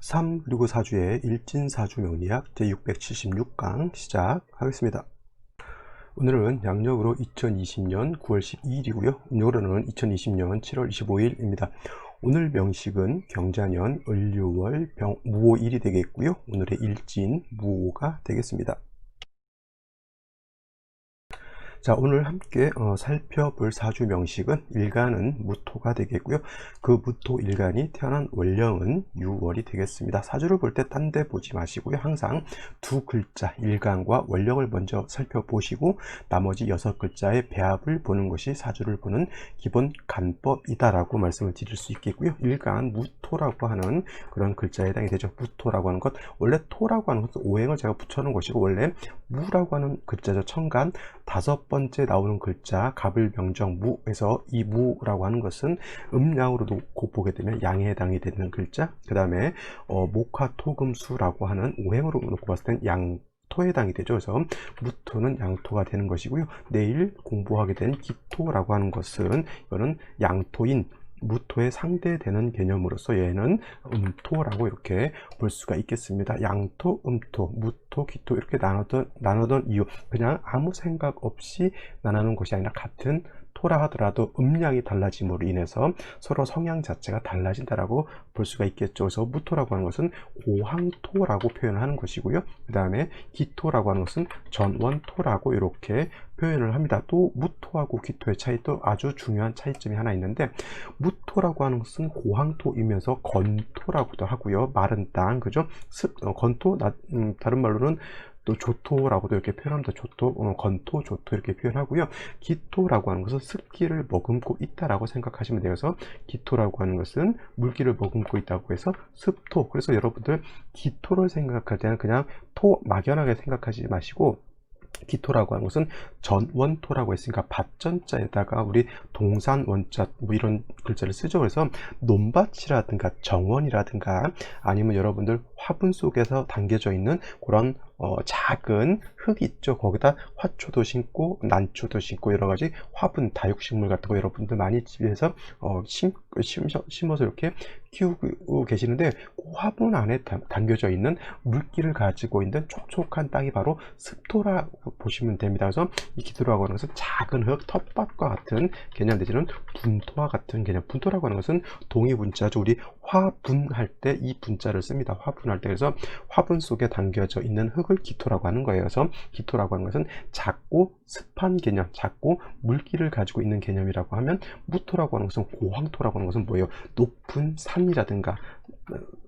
3 그리고 4주의 일진사주 명리학 제676강 시작하겠습니다. 오늘은 양력으로 2020년 9월 12일이고요. 음력으로는 2020년 7월 25일입니다. 오늘 명식은 경자년 을유월 무오일이 되겠고요. 오늘의 일진 무오가 되겠습니다. 자, 오늘 함께 살펴볼 사주 명식은 일간은 무토가 되겠고요. 그 무토 일간이 태어난 월령은 유월이 되겠습니다. 사주를 볼 때 딴 데 보지 마시고요. 항상 두 글자 일간과 월령을 먼저 살펴보시고 나머지 6글자의 배합을 보는 것이 사주를 보는 기본 간법이다라고 말씀을 드릴 수 있겠고요. 일간 무토라고 하는 그런 글자에 해당이 되죠. 무토라고 하는 것, 원래 토라고 하는 것은 오행을 제가 붙여놓은 것이고, 원래 무라고 하는 글자죠. 천간 5번째 나오는 글자 갑을명정 무에서 이 무라고 하는 것은 음양으로 놓고 보게 되면 양에 해당이 되는 글자, 그 다음에 목화토금수라고 하는 오행으로 놓고 봤을 때는 양토에 해당이 되죠. 그래서 무토는 양토가 되는 것이고요. 내일 공부하게 된 기토라고 하는 것은 이거는 양토인 무토에 상대되는 개념으로서 얘는 음토라고 이렇게 볼 수가 있겠습니다. 양토, 음토, 무토, 기토 이렇게 나누던 이유, 그냥 아무 생각 없이 나누는 것이 아니라 같은 토라 하더라도 음량이 달라짐으로 인해서 서로 성향 자체가 달라진다라고 볼 수가 있겠죠. 그래서 무토라고 하는 것은 고항토라고 표현을 하는 것이고요. 그 다음에 기토라고 하는 것은 전원토라고 이렇게 표현을 합니다. 또 무토하고 기토의 차이도 아주 중요한 차이점이 하나 있는데, 무토라고 하는 것은 고항토이면서 건토라고도 하고요. 마른 땅, 그죠? 건토, 다른 말로는 또 조토라고도 이렇게 표현합니다. 조토, 건토, 조토 이렇게 표현하고요. 기토라고 하는 것은 습기를 머금고 있다라고 생각하시면 돼서 기토라고 하는 것은 물기를 머금고 있다고 해서 습토. 그래서 여러분들 기토를 생각할 때는 그냥 토 막연하게 생각하지 마시고, 기토라고 하는 것은 전원토라고 했으니까 밭전자에다가 우리 동산 원자 뭐 이런 글자를 쓰죠. 그래서 논밭이라든가 정원이라든가 아니면 여러분들 화분 속에서 담겨져 있는 그런 작은 흙이 있죠. 거기다 화초도 심고 난초도 심고 여러 가지 화분 다육식물 같은 거 여러분들 많이 집에서 심어서 이렇게 키우고 계시는데, 그 화분 안에 담겨져 있는 물기를 가지고 있는 촉촉한 땅이 바로 습토라고 보시면 됩니다. 그래서 이 기토라고 하는 것은 작은 흙, 텃밭과 같은 개념 내지는 분토와 같은 개념. 분토라고 하는 것은 동의 분자죠. 우리 화분할 때 이 분자를 씁니다. 화분할 때. 그래서 화분 속에 담겨져 있는 흙을 기토라고 하는 거예요. 그래서 기토라고 하는 것은 작고 습한 개념, 작고 물기를 가지고 있는 개념이라고 하면, 무토라고 하는 것은 고황토라고 하는 것은 뭐예요? 높은 산이라든가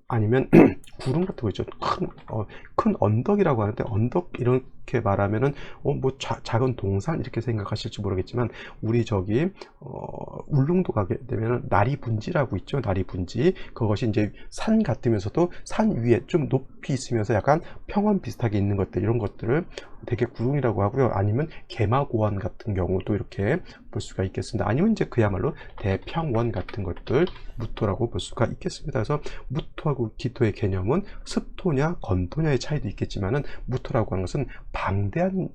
아니면 구름 같은 거 있죠. 큰 언덕이라고 하는데, 언덕 이렇게 말하면은 뭐 작은 동산 이렇게 생각하실지 모르겠지만, 우리 저기 울릉도 가게 되면은 나리분지라고 있죠. 나리분지, 그것이 이제 산 같으면서도 산 위에 좀 높이 있으면서 약간 평원 비슷하게 있는 것들, 이런 것들을 되게 구릉이라고 하고요. 아니면 개마고원 같은 경우도 이렇게 볼 수가 있겠습니다. 아니면 이제 그야말로 대평원 같은 것들 무토라고 볼 수가 있겠습니다. 그래서 무토하고 기토의 개념은 습토냐 건토냐의 차이도 있겠지만은, 무토라고 하는 것은 방대한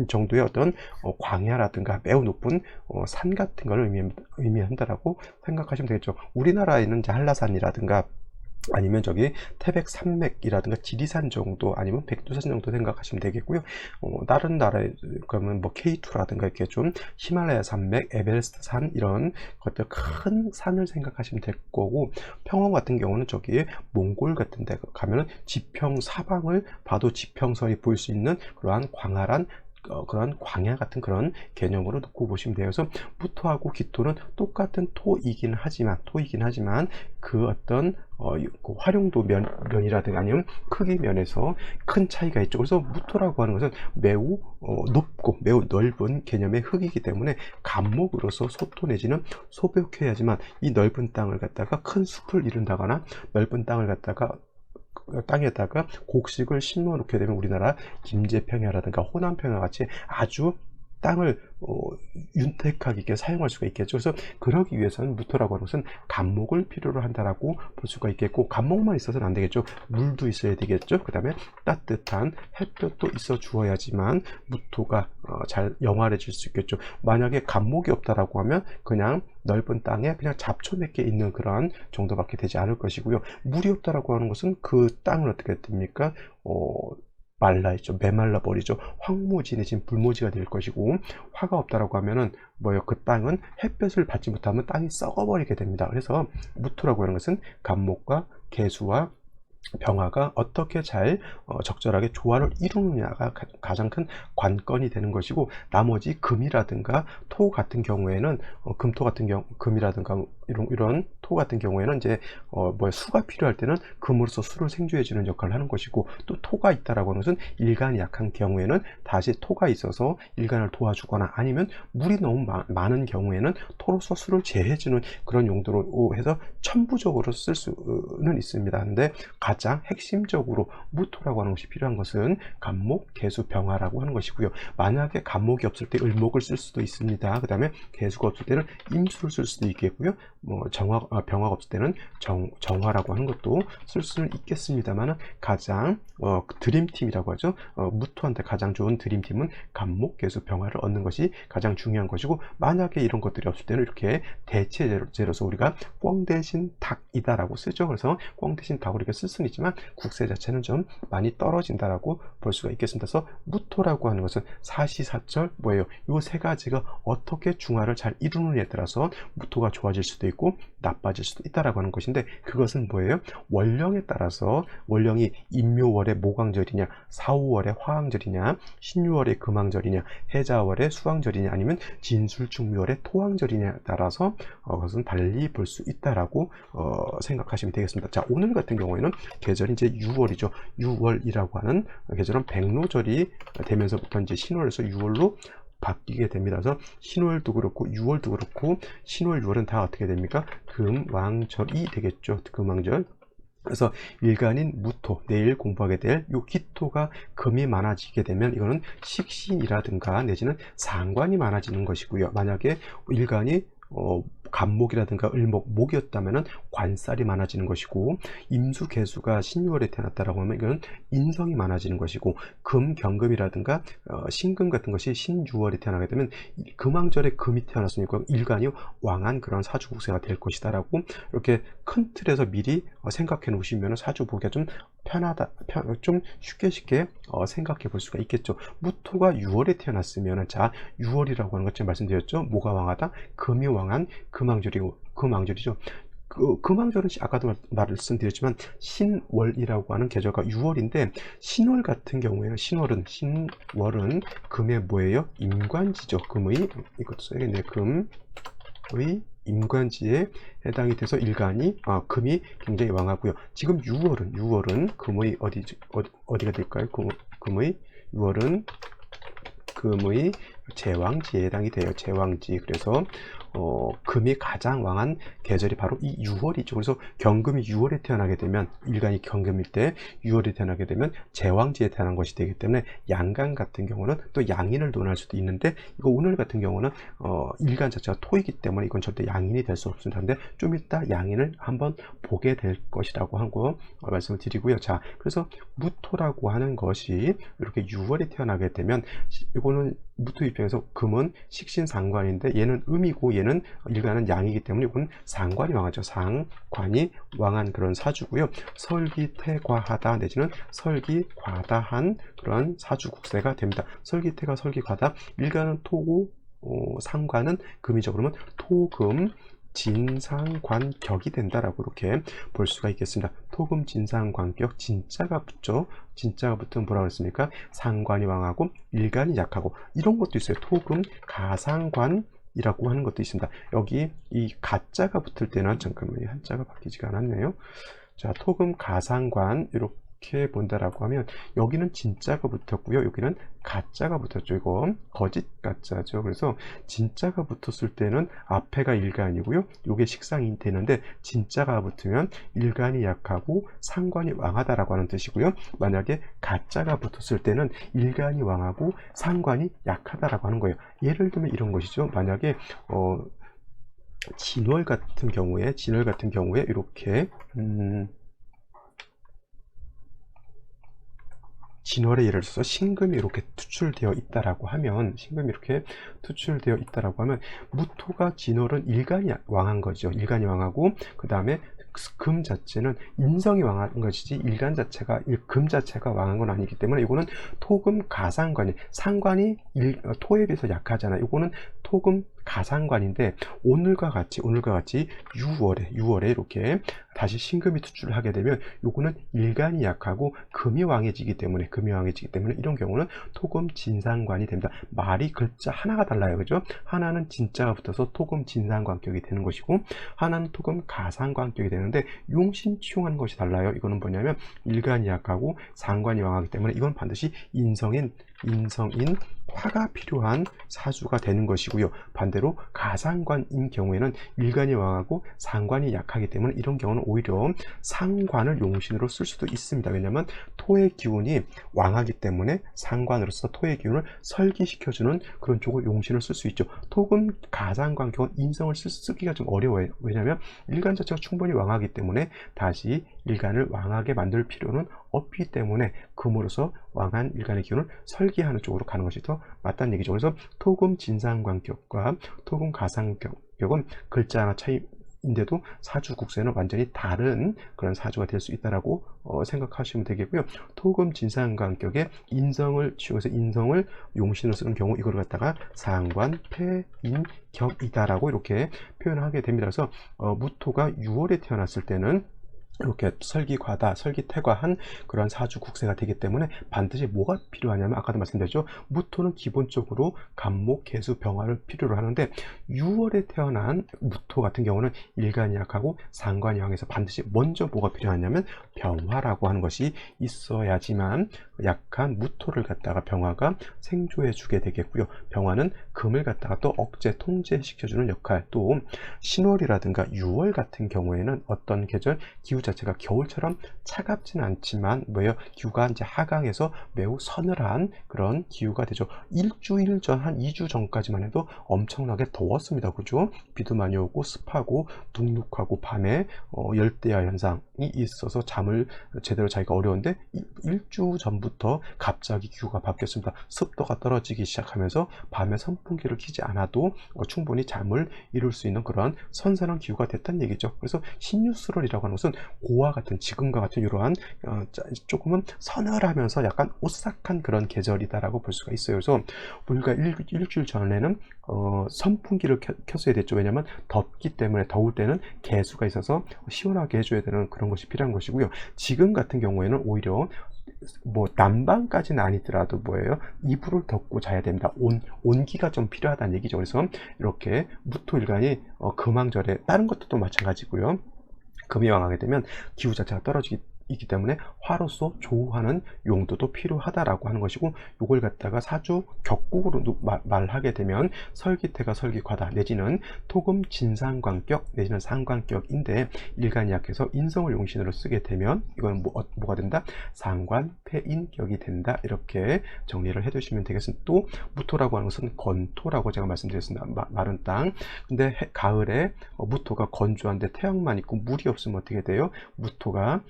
정도의 어떤 광야라든가 매우 높은 산 같은 걸 의미한다라고 생각하시면 되겠죠. 우리나라에는 이제 한라산이라든가 아니면 저기 태백산맥이라든가 지리산 정도, 아니면 백두산 정도 생각하시면 되겠고요. 다른 나라에 그러면 뭐 K2라든가 이렇게 좀 히말라야 산맥, 에베레스트 산 이런 것들 큰 산을 생각하시면 될 거고, 평원 같은 경우는 저기 몽골 같은 데 가면은 지평 사방을 봐도 지평선이 보일 수 있는 그러한 광활한 그런 광야 같은 그런 개념으로 놓고 보시면 돼요. 그래서 무토하고 기토는 똑같은 토이긴 하지만 그 어떤 그 활용도 면이라든가 아니면 크기 면에서 큰 차이가 있죠. 그래서 무토라고 하는 것은 매우 높고 매우 넓은 개념의 흙이기 때문에 간목으로서 소토 내지는 소벽해야지만, 이 넓은 땅을 갖다가 큰 숲을 이룬다거나 넓은 땅을 갖다가 땅에다가 곡식을 심어 놓게 되면 우리나라 김제평야라든가 호남평야 같이 아주 땅을 윤택하게 있게 사용할 수가 있겠죠. 그래서 그러기 위해서는 무토라고 하는 것은 간목을 필요로 한다라고 볼 수가 있겠고, 간목만 있어서는 안 되겠죠. 물도 있어야 되겠죠. 그 다음에 따뜻한 햇볕도 있어 주어야지만 무토가 잘 영활해질 수 있겠죠. 만약에 간목이 없다라고 하면 그냥 넓은 땅에 그냥 잡초 몇 개 있는 그런 정도밖에 되지 않을 것이고요. 물이 없다라고 하는 것은 그 땅을 어떻게 됩니까? 말라있죠. 메말라 버리죠. 황무지내진 불모지가 될 것이고, 화가 없다라고 하면은 뭐요? 그 땅은 햇볕을 받지 못하면 땅이 썩어버리게 됩니다. 그래서 무토라고 하는 것은 간목과 개수와 병화가 어떻게 잘 적절하게 조화를 이루느냐가 가장 큰 관건이 되는 것이고, 나머지 금이라든가 토 같은 경우에는 금토 같은 경우, 금이라든가 이런 토 같은 경우에는 이제 수가 필요할 때는 금으로서 수를 생주해 주는 역할을 하는 것이고, 또 토가 있다라고 하는 것은 일간이 약한 경우에는 다시 토가 있어서 일간을 도와주거나, 아니면 물이 너무 많은 경우에는 토로서 수를 제해 주는 그런 용도로 해서 천부적으로 쓸 수는 있습니다. 근데 가장 핵심적으로 무토라고 하는 것이 필요한 것은 간목, 개수, 병화라고 하는 것이고요. 만약에 간목이 없을 때 을목을 쓸 수도 있습니다. 그 다음에 개수가 없을 때는 임수를 쓸 수도 있겠고요. 병화가 없을 때는 정화라고 하는 것도 쓸 수는 있겠습니다만, 가장 드림팀이라고 하죠. 무토한테 가장 좋은 드림팀은 간목, 개수, 병화를 얻는 것이 가장 중요한 것이고, 만약에 이런 것들이 없을 때는 이렇게 대체제로서 우리가 꿩 대신 닭이다라고 쓰죠. 그래서 꿩 대신 닭으로 이렇게 쓸 수는 있지만 국세 자체는 좀 많이 떨어진다라고 볼 수가 있겠습니다. 그래서 무토라고 하는 것은 사시사철 뭐예요? 이 세 가지가 어떻게 중화를 잘 이루느냐에 따라서 무토가 좋아질 수도 있고 나빠질 수도 있다라고 하는 것인데, 그것은 뭐예요? 월령에 따라서, 월령이 임묘월의 모광절이냐, 사오월의 화왕절이냐, 신유월의 금왕절이냐, 해자월의 수왕절이냐, 아니면 진술충묘월의 토왕절이냐에 따라서 그것은 달리 볼 수 있다라고 생각하시면 되겠습니다. 자, 오늘 같은 경우에는 계절이 이제 6월이죠. 6월이라고 하는 계절은 백로절이 되면서부터 이제 신월에서 6월로 바뀌게 됩니다. 그래서 신월도 그렇고 6월도 그렇고 신월, 6월은 다 어떻게 됩니까? 금왕절이 되겠죠. 금왕절. 그래서 일간인 무토, 내일 공부하게 될 요 기토가 금이 많아지게 되면 이거는 식신이라든가 내지는 상관이 많아지는 것이고요. 만약에 일간이 간목이라든가 을목, 목이었다면 관살이 많아지는 것이고, 임수, 개수가 신유월에 태어났다라고 하면 이건 인성이 많아지는 것이고, 금, 경금이라든가 신금 같은 것이 신유월에 태어나게 되면 금왕절에 금이 태어났으니까 일간이 왕한 그런 사주국세가 될 것이다라고, 이렇게 큰 틀에서 미리 생각해 놓으시면 사주 보기가 좀 편하다, 좀 쉽게 생각해 볼 수가 있겠죠. 무토가 6월에 태어났으면, 자, 6월이라고 하는 것 제가 말씀드렸죠. 뭐가 왕하다? 금이 왕한 금왕절이죠. 금왕절은 아까도 말씀드렸지만 신월이라고 하는 계절가 6월인데, 신월 같은 경우에는 신월은 금의 뭐예요? 임관지죠. 금의, 이것도 써야겠네요. 금의 임관지에 해당이 돼서 일간이 금이 굉장히 왕하고요. 지금 6월은 금의 어디가 될까요? 금의 6월은 금의 제왕지에 해당이 돼요. 제왕지. 그래서 금이 가장 왕한 계절이 바로 이 6월이죠. 그래서 경금이 6월에 태어나게 되면, 일간이 경금일 때 6월에 태어나게 되면 제왕지에 태어난 것이 되기 때문에, 양간 같은 경우는 또 양인을 논할 수도 있는데, 이거 오늘 같은 경우는 일간 자체가 토이기 때문에 이건 절대 양인이 될 수 없습니다. 근데 좀 이따 양인을 한번 보게 될 것이라고 하고 말씀을 드리고요. 자, 그래서 무토라고 하는 것이 이렇게 6월에 태어나게 되면, 이거는 무토 입장에서 금은 식신상관인데 얘는 음이고 얘는 일간은 양이기 때문에 이건 상관이 왕하죠. 상관이 왕한 그런 사주고요. 설기태과하다 내지는 설기과다한 그런 사주국세가 됩니다. 설기태가 설기과다, 일간은 토고 상관은 금이죠. 그러면 토금 진상관격이 된다라고 이렇게 볼 수가 있겠습니다. 토금 진상관격, 진짜가 붙죠. 진짜가 붙으면 뭐라고 했습니까? 상관이 왕하고 일간이 약하고, 이런 것도 있어요. 토금 가상관이라고 하는 것도 있습니다. 여기 이 가자가 붙을 때는, 잠깐만요, 한자가 바뀌지가 않았네요. 자, 토금 가상관, 이렇게 어떻게 본다라고 하면 여기는 진짜가 붙었고요. 여기는 가짜가 붙었죠. 이거 거짓 가짜죠. 그래서 진짜가 붙었을 때는 앞에가 일간이고요. 요게 식상이 되는데 진짜가 붙으면 일간이 약하고 상관이 왕하다라고 하는 뜻이고요. 만약에 가짜가 붙었을 때는 일간이 왕하고 상관이 약하다라고 하는 거예요. 예를 들면 이런 것이죠. 만약에 진월 같은 경우에 이렇게 진월에 예를 들어서 신금이 이렇게 투출되어 있다라고 하면 무토가 진월은 일간이 왕한 거죠. 일간이 왕하고 그 다음에 금 자체는 인성이 왕한 것이지 금 자체가 왕한 건 아니기 때문에 이거는 토금 가상관이 상관이 토에 비해서 약하잖아요. 이거는 토금 가상관인데 오늘과 같이 6월에 이렇게 다시 신금이 투출을 하게 되면 요거는 일간이 약하고 금이 왕해지기 때문에 이런 경우는 토금 진상관이 됩니다. 말이 글자 하나가 달라요. 그죠? 하나는 진짜가 붙어서 토금 진상관격이 되는 것이고 하나는 토금 가상관격이 되는데 용신치용한 것이 달라요. 이거는 뭐냐면 일간이 약하고 상관이 왕하기 때문에 이건 반드시 인성인 화가 필요한 사주가 되는 것이고요. 반대로 가상관인 경우에는 일간이 왕하고 상관이 약하기 때문에 이런 경우는 오히려 상관을 용신으로 쓸 수도 있습니다. 왜냐하면 토의 기운이 왕하기 때문에 상관으로서 토의 기운을 설기시켜주는 그런 쪽을 용신을 쓸 수 있죠. 토금 가상관 경우는 인성을 쓰기가 좀 어려워요. 왜냐하면 일간 자체가 충분히 왕하기 때문에 다시 일간을 왕하게 만들 필요는 없기 때문에 금으로서 왕한 일간의 기운을 설계하는 쪽으로 가는 것이 더 맞다는 얘기죠. 그래서 토금 진상관격과 토금 가상격은 글자 하나 차이인데도 사주 국세는 완전히 다른 그런 사주가 될 수 있다라고 생각하시면 되겠고요. 토금 진상관격에 인성을 치워서 인성을 용신으로 쓰는 경우 이걸 갖다가 상관 패인격이다라고 이렇게 표현하게 됩니다. 그래서 무토가 6월에 태어났을 때는 이렇게 설기태과한 그런 사주 국세가 되기 때문에 반드시 뭐가 필요하냐면 아까도 말씀드렸죠. 무토는 기본적으로 간목, 개수, 병화를 필요로 하는데 6월에 태어난 무토 같은 경우는 일간이 약하고 상관이 왕해서 반드시 먼저 뭐가 필요하냐면 병화라고 하는 것이 있어야지만 약한 무토를 갖다가 병화가 생조해 주게 되겠고요. 병화는 금을 갖다가 또 억제, 통제시켜주는 역할, 또 신월이라든가 6월 같은 경우에는 어떤 계절 기후 자체가 겨울처럼 차갑지는 않지만 기후가 이제 하강해서 매우 서늘한 그런 기후가 되죠. 일주일 전, 한 2주 전까지만 해도 엄청나게 더웠습니다. 그죠? 비도 많이 오고 습하고 눅눅하고 밤에 열대야 현상이 있어서 잠을 제대로 자기가 어려운데 일주 전부터 갑자기 기후가 바뀌었습니다. 습도가 떨어지기 시작하면서 밤에 선풍기를 켜지 않아도 충분히 잠을 이룰 수 있는 그런 선선한 기후가 됐다는 얘기죠. 그래서 신유술월이라고 하는 것은 고와 같은 지금과 같은 이러한 조금은 서늘하면서 약간 오싹한 그런 계절이다라고 볼 수가 있어요. 그래서 우리가 일주일 전에는 선풍기를 켰어야 됐죠. 왜냐하면 덥기 때문에 더울 때는 개수가 있어서 시원하게 해줘야 되는 그런 것이 필요한 것이고요. 지금 같은 경우에는 오히려 난방까지는 아니더라도 이불을 덮고 자야 됩니다. 온기가 좀 필요하다는 얘기죠. 그래서 이렇게 무토일간이 금왕절에 다른 것도 또 마찬가지고요. 금이 왕하게 되면 기후 자체가 떨어지기 때문에 화로서 조우하는 용도도 필요하다라고 하는 것이고, 이걸 갖다가 사주 격국으로 말하게 되면 설기태가 설기과다 내지는 토금 진상관격 내지는 상관격인데 일간이 약해서 인성을 용신으로 쓰게 되면 이건 뭐가 된다? 상관패인격이 된다. 이렇게 정리를 해두시면 되겠습니다. 또 무토라고 하는 것은 건토라고 제가 말씀드렸습니다. 마른 땅. 근데 가을에 무토가 건조한데 태양만 있고 물이 없으면 어떻게 돼요? 무토가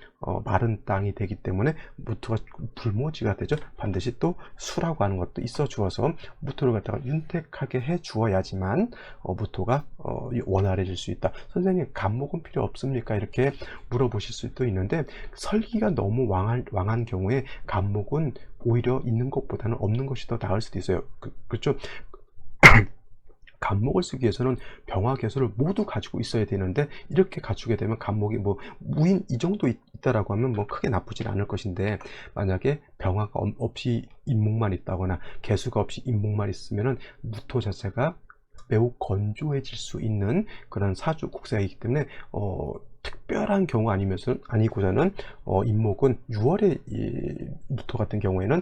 마른 땅이 되기 때문에 무토가 불모지가 되죠. 반드시 또 수라고 하는 것도 있어 주어서 무토를 갖다가 윤택하게 해 주어야지만 무토가 원활해질 수 있다. 선생님, 간목은 필요 없습니까? 이렇게 물어보실 수도 있는데, 설기가 너무 왕한 경우에 간목은 오히려 있는 것보다는 없는 것이 더 나을 수도 있어요. 그렇죠? 간목을 쓰기 위해서는 병화 개수를 모두 가지고 있어야 되는데, 이렇게 갖추게 되면 간목이 무인 이 정도 있다라고 하면 크게 나쁘진 않을 것인데, 만약에 병화가 없이 인목만 있다거나 개수가 없이 인목만 있으면은 무토 자체가 매우 건조해질 수 있는 그런 사주 국세이기 때문에 특별한 경우 아니고서는 인목은 6월에 이 무토 같은 경우에는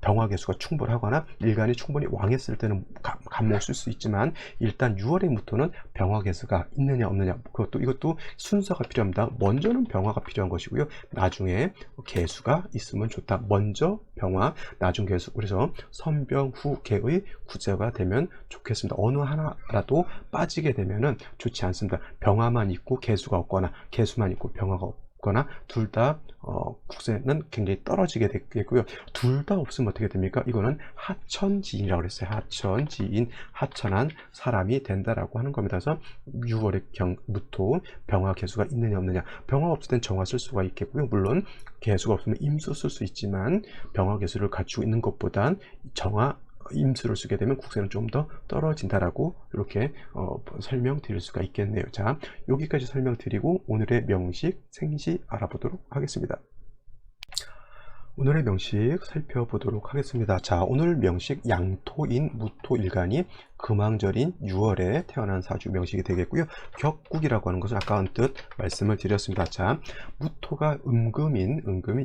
병화 개수가 충분하거나 일간이 충분히 왕했을 때는 간목을 쓸 수 있지만 일단 6월의 무토는 병화 개수가 있느냐 없느냐 이것도 순서가 필요합니다. 먼저는 병화가 필요한 것이고요. 나중에 개수가 있으면 좋다. 먼저 병화, 나중 개수. 그래서 선병 후 개의 구제가 되면 좋겠습니다. 어느 하나라도 빠지게 되면은 좋지 않습니다. 병화만 있고 개수가 없거나 개수만 있고 병화가 없거나 둘 다 국세는 굉장히 떨어지게 되겠고요. 둘 다 없으면 어떻게 됩니까? 이거는 하천지인이라고 그랬어요. 하천지인, 하천한 사람이 된다라고 하는 겁니다. 그래서 6월의 무토 병화 개수가 있느냐 없느냐. 병화 없을 땐 정화 쓸 수가 있겠고요. 물론 개수가 없으면 임수 쓸 수 있지만 병화 개수를 갖추고 있는 것보단 정화 임수를 쓰게 되면 국세는 좀 더 떨어진다라고 이렇게 설명드릴 수가 있겠네요. 자, 여기까지 설명드리고 오늘의 명식, 생시 알아보도록 하겠습니다. 오늘의 명식 살펴보도록 하겠습니다. 자, 오늘 명식 양토인 무토일간이 금왕절인 6월에 태어난 사주 명식이 되겠고요. 격국이라고 하는 것은 아까 언뜻 말씀을 드렸습니다. 자, 무토가 은금인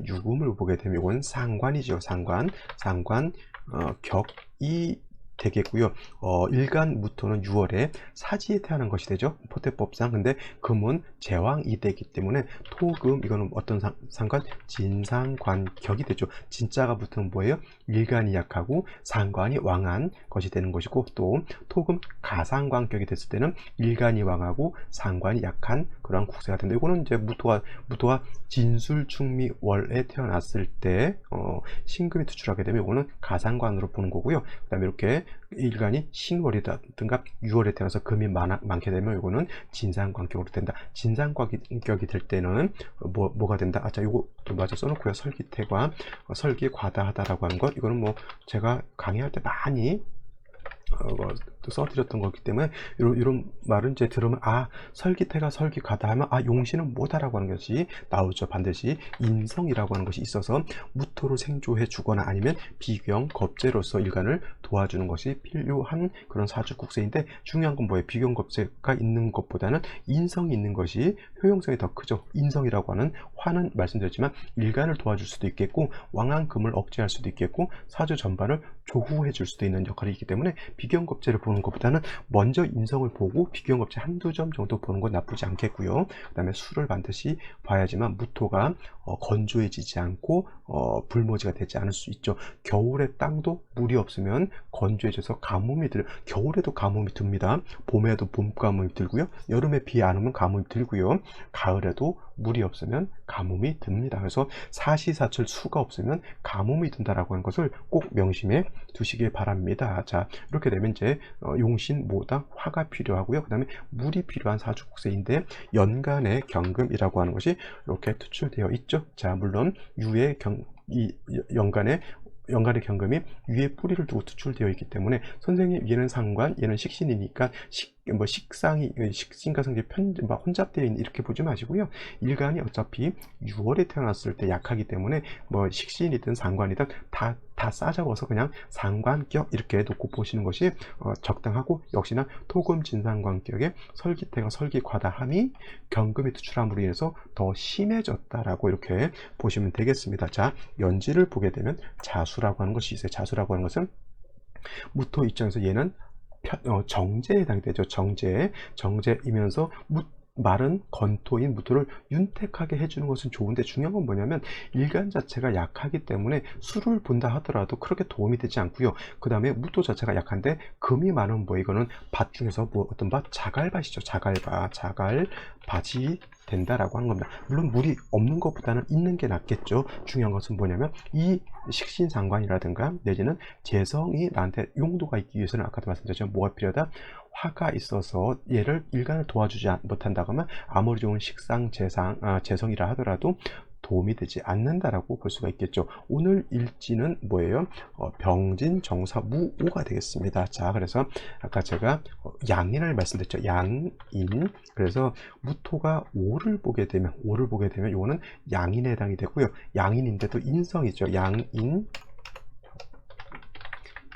유금을 보게 되면 이건 상관이죠. 상관 격이 되겠고요. 일간 무토는 6월에 사지에 태어난 것이 되죠. 포태법상. 근데 금은 제왕이 되기 때문에 토금, 이거는 어떤 상관? 진상관격이 되죠. 진자가 붙으면 뭐예요? 일간이 약하고 상관이 왕한 것이 되는 것이고, 또 토금 가상관격이 됐을 때는 일간이 왕하고 상관이 약한 그런 국세가 된다. 이거는 이제 무토가 진술충미월에 태어났을 때 신금이 투출하게 되면 이거는 가상관으로 보는 거고요. 그 다음에 이렇게 일간이 신월이라든가 6월에 태어나서 금이 많게 되면 이거는 진상관격으로 된다. 진상관격이 될 때는 뭐가 된다? 자, 요거 마저 써놓고요. 설기태과 설기과다하다라고 하는 것, 이거는 뭐 제가 강의할 때 많이 써드렸던 거기 때문에 이런 말은 이제 들으면 설기태가 설기가다 하면 용신은 뭐다라고 하는 것이 나오죠. 반드시 인성이라고 하는 것이 있어서 무토를 생조해 주거나 아니면 비경겁제로서 일간을 도와주는 것이 필요한 그런 사주국세인데, 중요한 건 뭐예요? 비경겁제가 있는 것보다는 인성이 있는 것이 효용성이 더 크죠. 인성이라고 하는 화는 말씀드렸지만 일간을 도와줄 수도 있겠고 왕한 금을 억제할 수도 있겠고 사주 전반을 조후해 줄 수도 있는 역할이 있기 때문에 비경겁제를 보는 것보다는 먼저 인성을 보고 비경겁제 한두 점 정도 보는 건 나쁘지 않겠고요. 그 다음에 수를 반드시 봐야지만 무토가 건조해지지 않고 불모지가 되지 않을 수 있죠. 겨울에 땅도 물이 없으면 건조해져서 가뭄이 겨울에도 가뭄이 듭니다. 봄에도 봄 가뭄이 들고요. 여름에 비 안 오면 가뭄이 들고요. 가을에도 물이 없으면 가뭄이 듭니다. 그래서 사시사철 수가 없으면 가뭄이 든다라고 하는 것을 꼭 명심해 두시길 바랍니다. 자, 이렇게 되면 이제 용신 뭐다? 화가 필요하고요. 그 다음에 물이 필요한 사주국세인데 연간의 경금이라고 하는 것이 이렇게 투출되어 있죠. 자, 물론 이 연간의 경금이 위에 뿌리를 두고 투출되어 있기 때문에 선생님 얘는 상관, 얘는 식신이니까 식신과 성질 혼잡되어 있는 이렇게 보지 마시고요. 일간이 어차피 6월에 태어났을 때 약하기 때문에 식신이든 상관이든 다 싸잡아서 그냥 상관격 이렇게 놓고 보시는 것이 적당하고, 역시나 토금 진상관격에 설기태가 설기과다함이 경금이 투출함으로 인해서 더 심해졌다라고 이렇게 보시면 되겠습니다. 자, 연지를 보게 되면 자수라고 하는 것이 있어요. 자수라고 하는 것은 무토 입장에서 얘는 정제에 해당이 되죠. 정제이면서 마른 건토인 무토를 윤택하게 해주는 것은 좋은데, 중요한 건 뭐냐면 일간 자체가 약하기 때문에 수를 본다 하더라도 그렇게 도움이 되지 않고요. 그 다음에 무토 자체가 약한데 금이 많은 이거는 밭 중에서 어떤 밭? 자갈밭이죠. 자갈밭이 된다라고 하는 겁니다. 물론 물이 없는 것보다는 있는 게 낫겠죠. 중요한 것은 뭐냐면 이 식신상관이라든가 내지는 재성이 나한테 용도가 있기 위해서는 아까도 말씀드렸지만 뭐가 필요하다? 화가 있어서 얘를 일간을 도와주지 못한다고 하면 아무리 좋은 재성이라 하더라도 도움이 되지 않는다라고 볼 수가 있겠죠. 오늘 일지는 뭐예요? 병진 정사 무오가 되겠습니다. 자, 그래서 아까 제가 양인을 말씀드렸죠. 양인. 그래서 무토가 오를 보게 되면 이거는 양인에 해당이 되고요. 양인인데도 인성이죠. 양인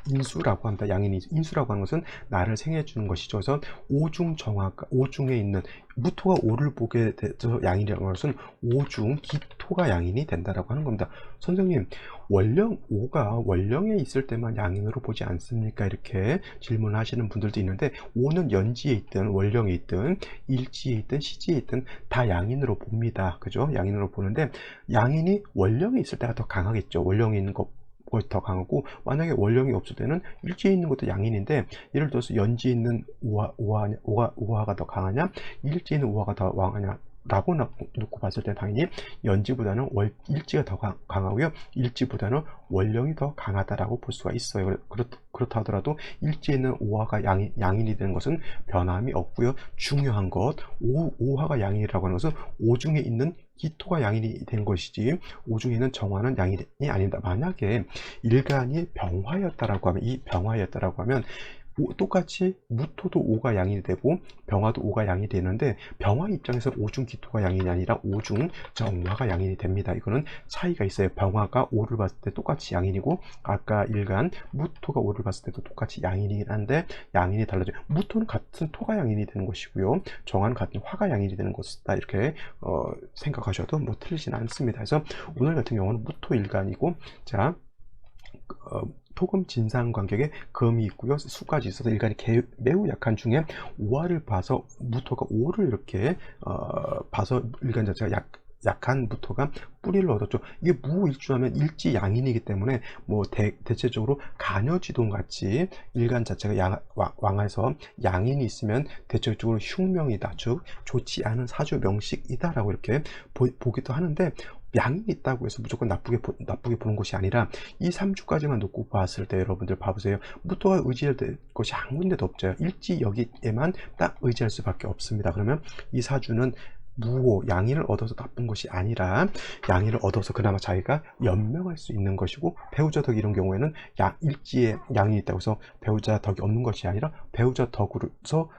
인수라고 합니다. 양인이 인수라고 하는 것은 나를 생해 주는 것이죠. 그래서 오중 정화가 오중에 있는 무토가 오를 보게 돼서 양인이라는 것은 오중 기토가 양인이 된다라고 하는 겁니다. 선생님, 원령 오가 원령에 있을 때만 양인으로 보지 않습니까? 이렇게 질문하시는 분들도 있는데, 오는 연지에 있든 원령에 있든 일지에 있든 시지에 있든 다 양인으로 봅니다. 그죠? 양인으로 보는데, 양인이 원령에 있을 때가 더 강하겠죠. 원령에 있는 것 것이 더 강하고, 만약에 원령이 없을 때는 일지에 있는 것도 양인인데, 예를 들어서 연지에 있는 오화가 더 강하냐, 일지에 있는 오화가 더 왕하냐 라고 놓고 봤을 때 당연히 연지보다는 일지가 더 강하고요, 일지보다는 원령이 더 강하다라고 볼 수가 있어요. 그렇다 하더라도 일지에 있는 오화가 양인이 되는 것은 변함이 없고요. 중요한 것, 오화가 양인이라고 하는 것은 오중에 있는 기토가 양인이 된 것이지 오중에 있는 정화는 양인이 아니다. 만약에 일간이 병화였다라고 하면, 이 병화였다라고 하면 똑같이 무토도 오가 양이 되고 병화도 오가 양이 되는데, 병화 입장에서 오중 기토가 양인이 아니라 오중 정화가 양인이 됩니다. 이거는 차이가 있어요. 병화가 오를 봤을 때 똑같이 양인이고, 아까 일간 무토가 오를 봤을 때도 똑같이 양인이긴 한데 양인이 달라져요. 무토는 같은 토가 양인이 되는 것이고요, 정화는 같은 화가 양인이 되는 것이다. 이렇게 생각하셔도 뭐 틀리진 않습니다. 그래서 오늘 같은 경우는 무토 일간이고, 자, 토금 진상 관격에 금이 있고요, 수까지 있어서 일간이 매우 약한 중에 오화를 봐서 무토가 오를 이렇게 봐서 일간 자체가 약한 무토가 뿌리를 얻었죠. 이게 무일주하면 일지 양인이기 때문에 뭐 대체적으로 간여지동 같이 일간 자체가 왕에서 양인이 있으면 대체적으로 흉명이다, 즉 좋지 않은 사주 명식이다 라고 이렇게 보기도 하는데, 양인이 있다고 해서 무조건 나쁘게 보는 것이 아니라 이 3주까지만 놓고 봤을 때 여러분들 봐보세요. 무토가 의지할 것이 한 군데도 없죠. 일지 여기에만 딱 의지할 수밖에 없습니다. 그러면 이 사주는 무호 양인을 얻어서 나쁜 것이 아니라 양인을 얻어서 그나마 자기가 연명할 수 있는 것이고, 배우자 덕 이런 경우에는 일지에 양인이 있다고 해서 배우자 덕이 없는 것이 아니라 배우자 덕으로서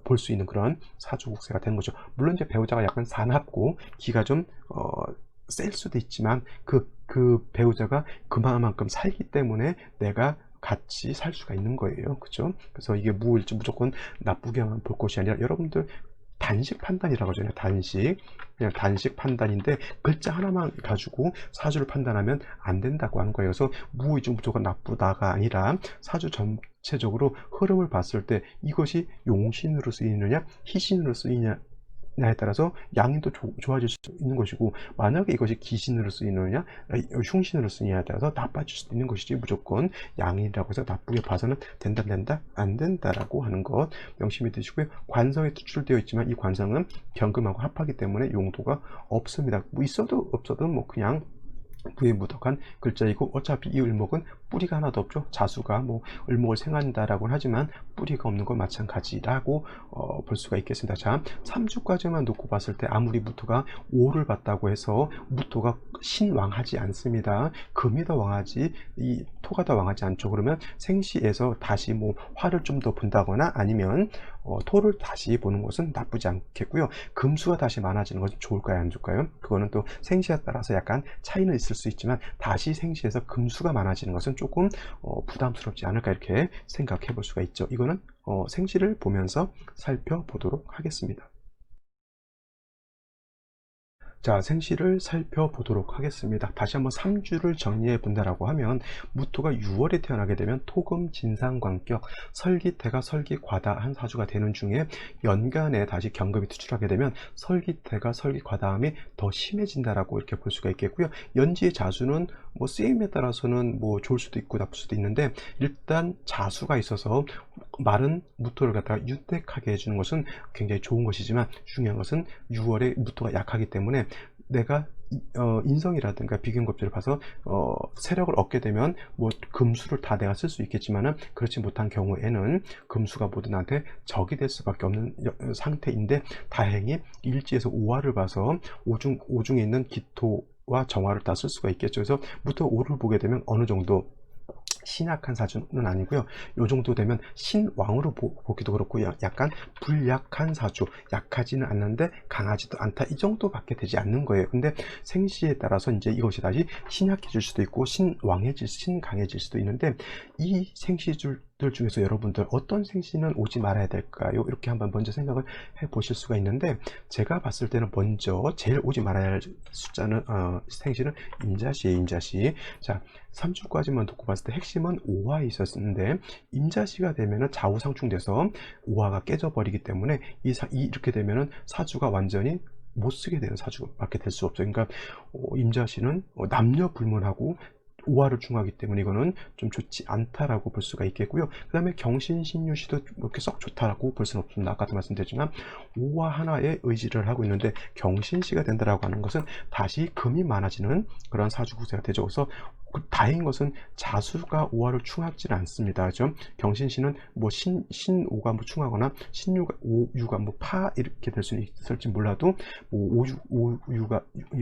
볼 수 있는 그런 사주국세가 되는 거죠. 물론 이제 배우자가 약간 사납고 기가 좀 셀 수도 있지만 그 배우자가 그만큼 살기 때문에 내가 같이 살 수가 있는 거예요. 그죠? 그래서 이게 무일주 무조건 나쁘게만 볼 것이 아니라, 여러분들 단식 판단이라고 하잖아요. 그냥 단식 판단인데, 글자 하나만 가지고 사주를 판단하면 안 된다고 하는 거예요. 그래서 무의주 무조건 나쁘다가 아니라 사주 전체적으로 흐름을 봤을 때 이것이 용신으로 쓰이느냐 희신으로 쓰이느냐에 따라서 양인도 좋아질 수 있는 것이고, 만약에 이것이 기신으로 쓰이느냐 흉신으로 쓰이느냐에 따라서 나빠질 수도 있는 것이지, 무조건 양인이라고 해서 나쁘게 봐서는 된다 안 된다라고 하는 것 명심해 두시고요. 관성에 투출되어 있지만 이 관성은 경금하고 합하기 때문에 용도가 없습니다. 뭐 있어도 없어도 뭐 그냥 부에 무덕한 글자이고, 어차피 이 을목은 뿌리가 하나도 없죠. 자수가 뭐 을목을 생한다라고 하지만 뿌리가 없는 건 마찬가지라고 볼 수가 있겠습니다. 자, 3주까지만 놓고 봤을 때 아무리 무토가 오를 봤다고 해서 무토가 신왕하지 않습니다. 금이 더 왕하지 이 토가 더 왕하지 않죠. 그러면 생시에서 다시 뭐 화를 좀 더 본다거나 아니면 토를 다시 보는 것은 나쁘지 않겠고요. 금수가 다시 많아지는 것은 좋을까요, 안 좋을까요? 그거는 또 생시에 따라서 약간 차이는 있을 수 있지만, 다시 생시에서 금수가 많아지는 것은 조금 부담스럽지 않을까 이렇게 생각해 볼 수가 있죠. 이거는 생시를 보면서 살펴보도록 하겠습니다. 자, 생시를 살펴보도록 하겠습니다. 다시 한번 3주를 정리해 본다라고 하면, 무토가 6월에 태어나게 되면 토금 진상관격 설기태가 설기과다한 사주가 되는 중에, 연간에 다시 경금이 투출하게 되면 설기태가 설기과다함이 더 심해진다라고 이렇게 볼 수가 있겠고요. 연지의 자수는 뭐 쓰임에 따라서는 뭐 좋을 수도 있고 나쁠 수도 있는데, 일단 자수가 있어서 마른 무토를 갖다가 유택하게 해주는 것은 굉장히 좋은 것이지만, 중요한 것은 6월에 무토가 약하기 때문에 내가 인성이라든가 비견겁지를 봐서 세력을 얻게 되면 뭐 금수를 다 내가 쓸 수 있겠지만은, 그렇지 못한 경우에는 금수가 모두 나한테 적이 될 수밖에 없는 상태인데, 다행히 일지에서 오화를 봐서 오중에 있는 기토와 정화를 다 쓸 수가 있겠죠. 그래서 무토 오를 보게 되면 어느 정도 신약한 사주는 아니고요. 요 정도 되면 신왕으로 보기도 그렇고 약간 불약한 사주, 약하지는 않는데 강하지도 않다, 이 정도밖에 되지 않는 거예요. 근데 생시에 따라서 이제 이것이 다시 신약해질 수도 있고 신강해질 수도 있는데, 이 생시들 중에서 여러분들 어떤 생시는 오지 말아야 될까요? 이렇게 한번 먼저 생각을 해 보실 수가 있는데, 제가 봤을 때는 먼저 제일 오지 말아야 할 숫자는 생시는 임자시예요. 임자시. 자, 3주까지만 놓고 봤을 때 핵심은 오화에 있었는데, 임자시가 되면은 좌우상충돼서 오화가 깨져버리기 때문에 이렇게 되면은 사주가 완전히 못 쓰게 되는 사주밖에 될 수 없어요. 그러니까 임자시는 남녀 불문하고 오화를 충하기 때문에 이거는 좀 좋지 않다라고 볼 수가 있겠고요. 그 다음에 경신신유시도 그렇게 썩 좋다라고 볼 수는 없습니다. 아까도 말씀드렸지만 오화 하나에 의지를 하고 있는데, 경신시가 된다라고 하는 것은 다시 금이 많아지는 그런 사주 구세가 되죠. 그래서 다행인 것은 자수가 오화를 충하지는 않습니다. 그죠? 경신시는 뭐 신오가 뭐 충하거나 오유가 뭐 파 이렇게 될 수는 있을지 몰라도 뭐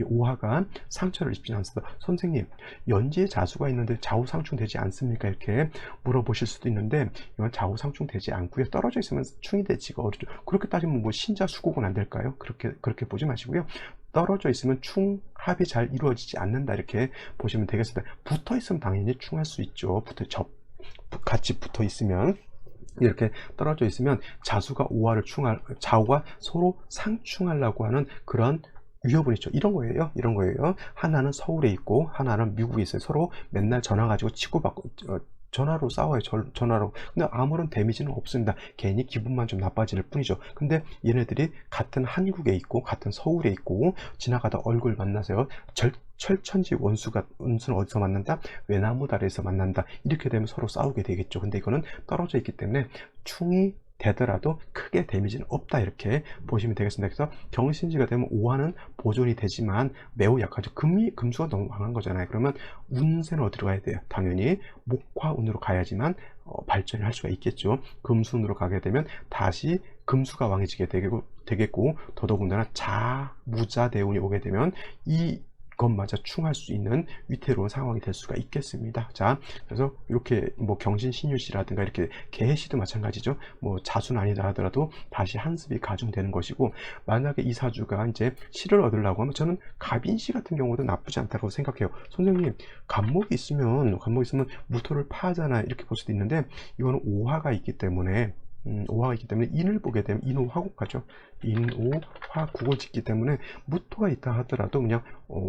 오화가 상처를 입지 않습니다. 선생님, 연지에 자수가 있는데 좌우상충 되지 않습니까? 이렇게 물어보실 수도 있는데, 이건 좌우상충 되지 않고요. 떨어져 있으면 충이 되지가 어렵죠. 그렇게 따지면 뭐 신자 수국은 안 될까요? 그렇게 보지 마시고요. 떨어져 있으면 충합이 잘 이루어지지 않는다, 이렇게 보시면 되겠습니다. 붙어 있으면 당연히 충할 수 있죠. 같이 붙어 있으면. 이렇게 떨어져 있으면 자수가 좌우가 서로 상충하려고 하는 그런 위협은 있죠. 이런 거예요. 이런 거예요. 하나는 서울에 있고 하나는 미국에 있어요. 서로 맨날 전화 가지고 치고받고 전화로 싸워요. 전화로. 근데 아무런 데미지는 없습니다. 괜히 기분만 좀 나빠질 뿐이죠. 근데 얘네들이 같은 한국에 있고 같은 서울에 있고 지나가다 얼굴 만나서요. 철천지 원수는 어디서 만난다? 외나무다리에서 만난다. 이렇게 되면 서로 싸우게 되겠죠. 근데 이거는 떨어져 있기 때문에 충이 되더라도 크게 데미지는 없다, 이렇게 보시면 되겠습니다. 그래서 경신지가 되면 오화는 보존이 되지만 매우 약하죠. 금수가 너무 강한 거잖아요. 그러면 운세는 어디로 가야 돼요? 당연히 목화운으로 가야지만 발전을 할 수가 있겠죠. 금수운으로 가게 되면 다시 금수가 왕해지게 되겠고, 더더군다나 무자대운이 오게 되면 이것마저 충할 수 있는 위태로운 상황이 될 수가 있겠습니다. 자, 그래서 이렇게 뭐 경신신유시라든가 이렇게 개해시도 마찬가지죠. 뭐 자수는 아니다 하더라도 다시 한습이 가중되는 것이고, 만약에 이 사주가 이제 시를 얻으려고 하면 저는 갑인시 같은 경우도 나쁘지 않다고 생각해요. 선생님, 갑목이 있으면 무토를 파하잖아, 이렇게 볼 수도 있는데, 이거는 오화가 있기 때문에 인을 보게 되면 인오화국하죠. 인오화국을 짓기 때문에 무토가 있다 하더라도 그냥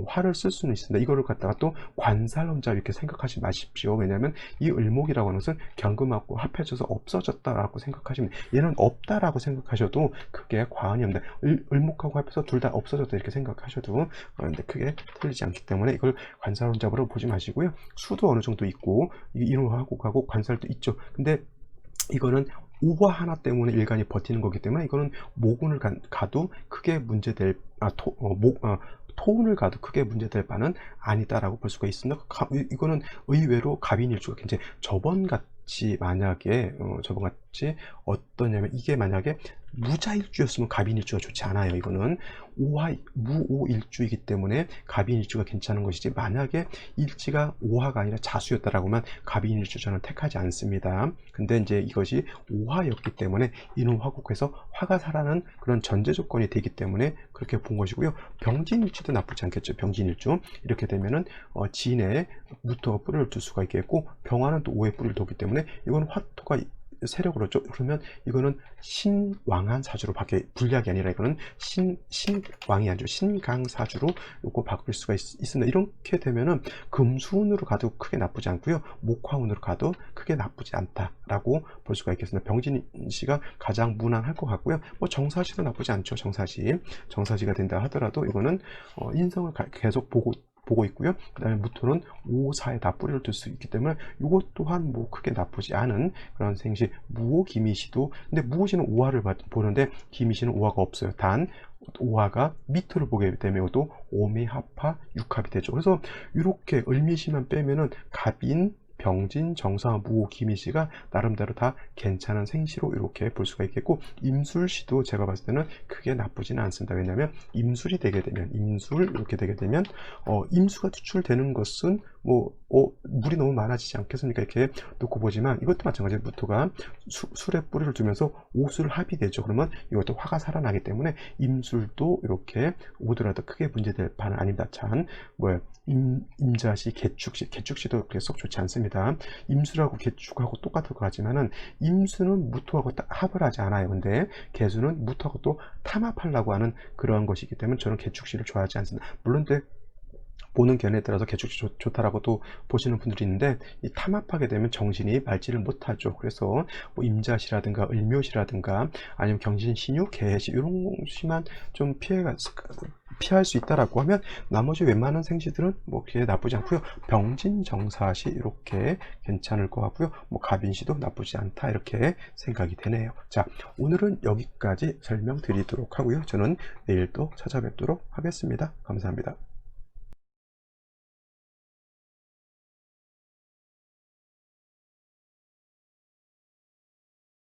화를 쓸 수는 있습니다. 이거를 갖다가 또 관살혼자 이렇게 생각하지 마십시오. 왜냐하면 이 을목이라고 하는 것은 경금하고 합해져서 없어졌다라고 생각하시면, 얘는 없다라고 생각하셔도 크게 과언이 없는데, 을목하고 합해서 둘 다 없어졌다 이렇게 생각하셔도 근데 크게 틀리지 않기 때문에 이걸 관살혼잡으로 보지 마시고요. 수도 어느 정도 있고 인오화국하고 관살도 있죠. 근데 이거는 오화 하나 때문에 일간이 버티는 거기 때문에 이거는 목운을 가도 크게 문제될 토운을 가도 크게 문제될 바는 아니다라고 볼 수가 있습니다. 이거는 의외로 갑인일주가 이제 저번같이 만약에 어떠냐면, 이게 만약에 무자일주였으면 갑인일주가 좋지 않아요. 이거는 무오일주이기 때문에 갑인일주가 괜찮은 것이지, 만약에 일지가 오화가 아니라 자수였다라고 하면 갑인일주 저는 택하지 않습니다. 근데 이제 이것이 오화였기 때문에 인오화국해서 화가 살아나는 그런 전제 조건이 되기 때문에 그렇게 본 것이고요. 병진일주도 나쁘지 않겠죠. 병진일주 이렇게 되면은 진에 무토가 뿌리를 둘 수가 있겠고, 병화는 또 오에 뿌리를 두기 때문에 이건 화토가 세력으로 죠. 그러면 이거는 신왕한 사주로 불리하게 아니라 이거는 신왕이 아니죠. 신강사주로 요거 바꿀 수가 있습니다. 이렇게 되면은 금수운으로 가도 크게 나쁘지 않고요. 목화운으로 가도 크게 나쁘지 않다라고 볼 수가 있겠습니다. 병진시가 가장 무난할 것 같고요. 뭐 정사시도 나쁘지 않죠. 정사시가 된다 하더라도 이거는 인성을 계속 보고 있고요. 그 다음에 무토는 5사에 다 뿌리를 둘 수 있기 때문에 이것 또한 뭐 크게 나쁘지 않은 그런 생시. 무오 기미시도, 근데 무오시는 오화를 보는데 기미시는 오화가 없어요. 단 오화가 미토를 보게 되면 또 오미합파 육합이 되죠. 그래서 이렇게 을미시만 빼면은 갑인, 병진, 정사, 무, 기미씨가 나름대로 다 괜찮은 생시로 이렇게 볼 수가 있겠고, 임술시도 제가 봤을 때는 크게 나쁘지는 않습니다. 왜냐하면 임술이 되게 되면, 임술 이렇게 되게 되면 임수가 투출되는 것은 물이 너무 많아지지 않겠습니까? 이렇게 놓고 보지만 이것도 마찬가지로 무토가 술에 뿌리를 두면서 오술 합이 되죠. 그러면 이것도 화가 살아나기 때문에 임술도 이렇게 오더라도 크게 문제될 바는 아닙니다. 참 임자시, 개축시도 그렇게 썩 좋지 않습니다. 임술하고 개축하고 똑같을 것 같지만은 임수는 무토하고 합을 하지 않아요. 근데 개수는 무토하고 또 탐합하려고 하는 그러한 것이기 때문에 저는 개축시를 좋아하지 않습니다. 물론 보는 견해에 따라서 개축시 좋다라고 또 보시는 분들이 있는데, 이 탐합하게 되면 정신이 맑지를 못하죠. 그래서 임자시라든가 을묘시라든가 아니면 경신, 신유, 개시 이런 시만 좀 피할 수 있다라고 하면 나머지 웬만한 생시들은 그게 나쁘지 않고요. 병진, 정사시 이렇게 괜찮을 것 같고요. 갑인시도 나쁘지 않다 이렇게 생각이 되네요. 자, 오늘은 여기까지 설명드리도록 하고요. 저는 내일 또 찾아뵙도록 하겠습니다. 감사합니다.